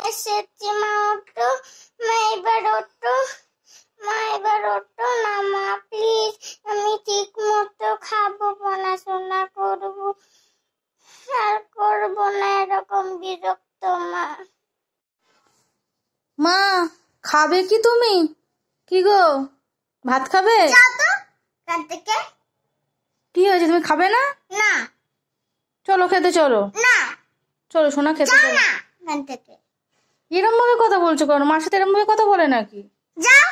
এসেছি। মা ওঠো, মা এবার ওঠো, মা এবার ওঠো না মা প্লিজ। আমি ঠিক মতো খাবো, পড়াশোনা করবো, আর করবো না এরকম বিরক্ত। মা মা খাবে কি তুমি? কি গো, ভাত খাবে? যাও তো কান থেকে। কি হয়েছে, তুমি খাবে না? না। চলো খেতে চলো। না। চলো সোনা খেতে যাও চলো। না কান থেকে। এরম ভাবে কথা বলছো কেন? মার সাথে এরম ভাবে কথা বলে নাকি? যাও।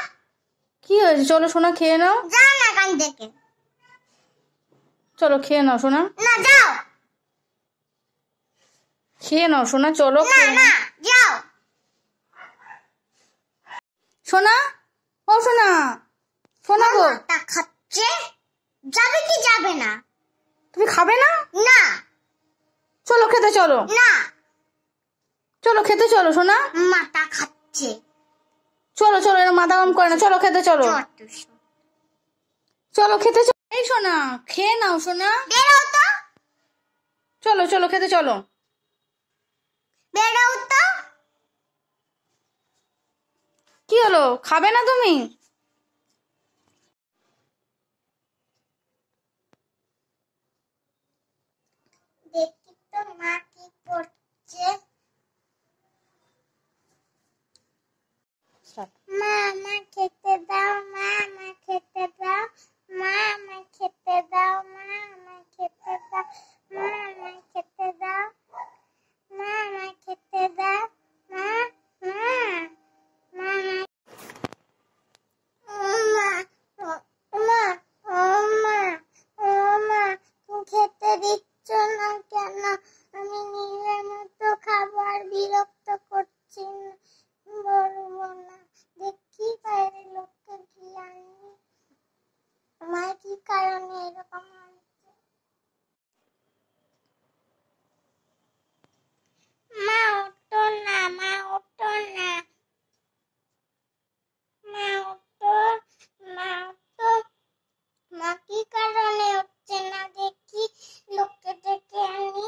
কি হয়েছে, চলো সোনা খেয়ে নাও। যাও না কান থেকে। চলো খেয়ে নাও সোনা। না যাও। খেয়ে নাও সোনা, চলো না না যাও। সোনা, ও সোনা, সোনা গো, মাথা খাচ্ছে। যাবে কি যাবে না? তুমি খাবে না? না। চলো খেতে চলো। না। চলো খেতে চলো সোনা। মাথা খাচ্ছে। চলো চলো, এরা মাথা গরম করে না, চলো খেতে চলো। চলো খেতে চলো। এই সোনা, খেয়ে নাও সোনা। বেরো তো। চলো চলো খেতে চলো। বেরো তো। কি হলো, খাবে না তুমি? দেখি তো মা কি করছে। মা মা খেতে দাও, মা মা খেতে দাও, মা মা খেতে দাও, মা মা খেতে দাও, মা মা খেতে দাও, মা মা খেতে দাও, মা মা মা মা মা ও মা ও মা খেতে দিচ্ছ না কেন? আমি নিজের মতো খাবার বিরক্ত করছি না, বলবো না। দেখি বাইরে লোককে কি আনি, মা কি কারণে এরকম হচ্ছে। মা ওঠো না, মা ওঠো না, মা ওঠো, মা ওঠো, মা কি কারণে হচ্ছে না দেখি, লোককে ডেকে আনি।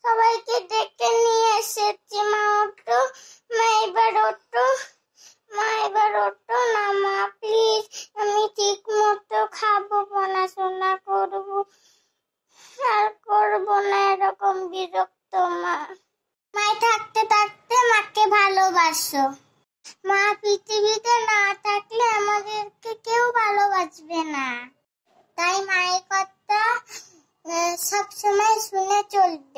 সবাইকে ডেকে নিয়ে এসেছি। মা ওঠো, মা এবার ওঠো, মা এবার ওঠো না মা প্লিজ। আমি ঠিক মতো খাবো, পড়াশোনা করবো, আর করবো না এরকম বিরক্ত। মা মায় থাকতে থাকতে মাকে ভালোবাসো। মা পৃথিবীতে না থাকলে আমাদেরকে কেউ ভালোবাসবে না, তাই মায়ের কথা সব সময় শুনে চলবে।